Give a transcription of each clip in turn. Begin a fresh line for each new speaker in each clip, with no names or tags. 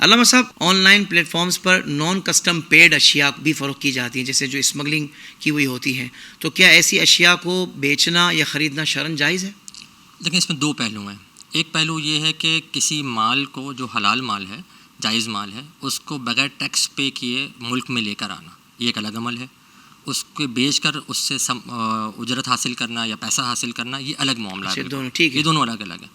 علامہ صاحب، online platforms پر non custom paid اشیاء بھی فروخت کی جاتی ہیں، جیسے جو اسمگلنگ کی ہوئی ہوتی ہیں، تو کیا ایسی اشیاء کو بیچنا یا خریدنا شرعاً جائز ہے؟
لیکن اس میں دو پہلو ہیں. ایک پہلو یہ ہے کہ کسی مال کو جو حلال مال ہے، جائز مال ہے، اس کو بغیر ٹیکس پے کیے ملک میں لے کر آنا، یہ ایک الگ عمل ہے. اس کو بیچ کر اس سے اجرت حاصل کرنا یا پیسہ حاصل کرنا، یہ الگ معاملہ ہے. یہ دونوں الگ الگ ہیں.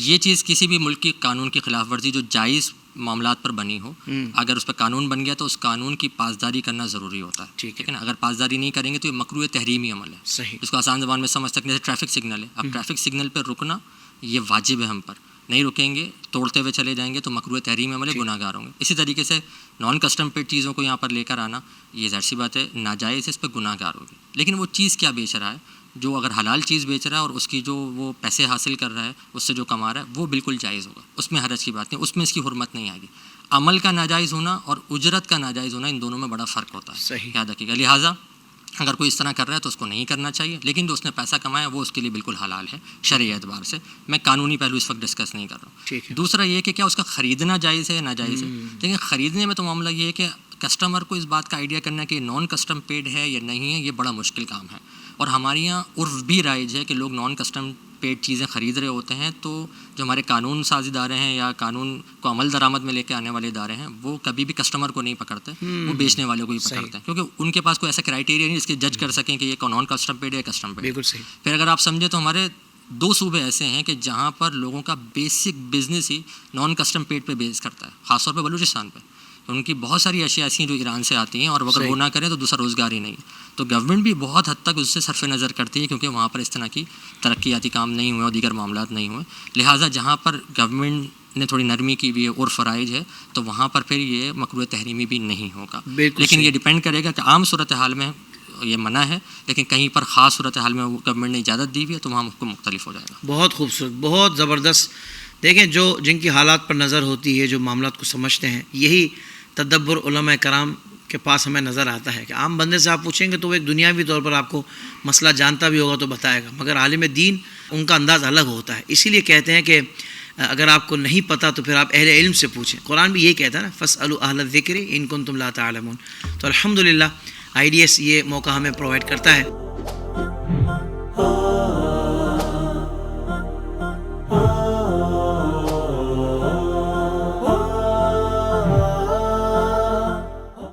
یہ چیز کسی بھی ملک کی قانون کی خلاف ورزی جو جائز معاملات پر بنی ہو، اگر اس پر قانون بن گیا تو اس قانون کی پاسداری کرنا ضروری ہوتا ہے. ٹھیک ہے نا؟ اگر پاسداری نہیں کریں گے تو یہ مکروہ تحریمی عمل ہے.
صحیح.
اس کو آسان زبان میں سمجھ سکتے ہیں. ٹریفک سگنل ہے، اب ٹریفک سگنل پہ رکنا یہ واجب ہے ہم پر. نہیں رکیں گے، توڑتے ہوئے چلے جائیں گے تو مکروہ تحریمی عمل ہے، گناہ گار ہوں گے. اسی طریقے سے نان کسٹم پیڈ چیزوں کو یہاں پر لے کر آنا، یہ ظاہر سی بات ہے ناجائز ہے، اس پہ گناہ گار ہوگی. لیکن وہ چیز کیا بیچ رہا ہے، جو اگر حلال چیز بیچ رہا ہے اور اس کی جو وہ پیسے حاصل کر رہا ہے، اس سے جو کما رہا ہے، وہ بالکل جائز ہوگا. اس میں حرج کی بات نہیں، اس میں اس کی حرمت نہیں آئے گی. عمل کا ناجائز ہونا اور اجرت کا ناجائز ہونا، ان دونوں میں بڑا فرق ہوتا ہے.
صحیح.
یاد رکھیے گا. لہٰذا اگر کوئی اس طرح کر رہا ہے تو اس کو نہیں کرنا چاہیے، لیکن جو اس نے پیسہ کمایا وہ اس کے لیے بالکل حلال ہے شرعی اعتبار سے. میں قانونی پہلو اس وقت ڈسکس نہیں کر رہا ہوں. دوسرا یہ کہ کیا اس کا خریدنا جائز ہے یا ناجائز ہے. لیکن خریدنے میں تو معاملہ یہ ہے کہ کسٹمر کو اس بات کا آئیڈیا کرنا کہ نان کسٹم پیڈ ہے یا نہیں ہے، یہ بڑا مشکل کام ہے. اور ہمارے یہاں عرف بھی رائج ہے کہ لوگ نان کسٹم پیڈ چیزیں خرید رہے ہوتے ہیں، تو جو ہمارے قانون ساز ادارے ہیں یا قانون کو عمل درآمد میں لے کے آنے والے ادارے ہیں، وہ کبھی بھی کسٹمر کو نہیں پکڑتے، وہ بیچنے والوں کو ہی پکڑتے ہیں، کیونکہ ان کے پاس کوئی ایسا کرائیٹیریا نہیں جس کے جج کر سکیں کہ یہ نان کسٹم پیڈ ہے یا کسٹم پیڈ.
بالکل صحیح.
پھر اگر آپ سمجھیں تو ہمارے 2 صوبے ایسے ہیں کہ جہاں پر لوگوں کا بیسک بزنس ہی نان کسٹم پیڈ پہ بیس کرتا ہے، خاص طور پہ بلوچستان پہ. ان کی بہت ساری اشیاء ایسی ہیں جو ایران سے آتی ہیں، اور اگر وہ نہ کریں تو دوسرا روزگار ہی نہیں. تو گورنمنٹ بھی بہت حد تک اس سے صرف نظر کرتی ہے، کیونکہ وہاں پر اس طرح کی ترقیاتی کام نہیں ہوئے اور دیگر معاملات نہیں ہوئے. لہٰذا جہاں پر گورنمنٹ نے تھوڑی نرمی کی بھی ہے، عرف فرائض ہے، تو وہاں پر پھر یہ مکروہ تحریمی بھی نہیں ہوگا. لیکن یہ ڈیپینڈ کرے گا کہ عام صورتحال میں یہ منع ہے، لیکن کہیں پر خاص صورتحال میں گورنمنٹ نے اجازت دی ہوئی ہے تو وہاں حکم مختلف ہو جائے گا.
بہت خوبصورت، بہت زبردست. دیکھیں، جن کی حالات پر نظر ہوتی ہے، جو معاملات کو سمجھتے ہیں، یہی تدبر علماء کرام کے پاس ہمیں نظر آتا ہے. کہ عام بندے سے آپ پوچھیں گے تو وہ ایک دنیاوی طور پر آپ کو مسئلہ جانتا بھی ہوگا تو بتائے گا، مگر عالم دین ان کا انداز الگ ہوتا ہے. اسی لیے کہتے ہیں کہ اگر آپ کو نہیں پتہ تو پھر آپ اہل علم سے پوچھیں. قرآن بھی یہی کہتا ہے نا، فاسألوا اہل الذکر ان کنتم لا تعلمون. تو الحمدللہ IDS یہ موقع ہمیں پرووائڈ کرتا ہے.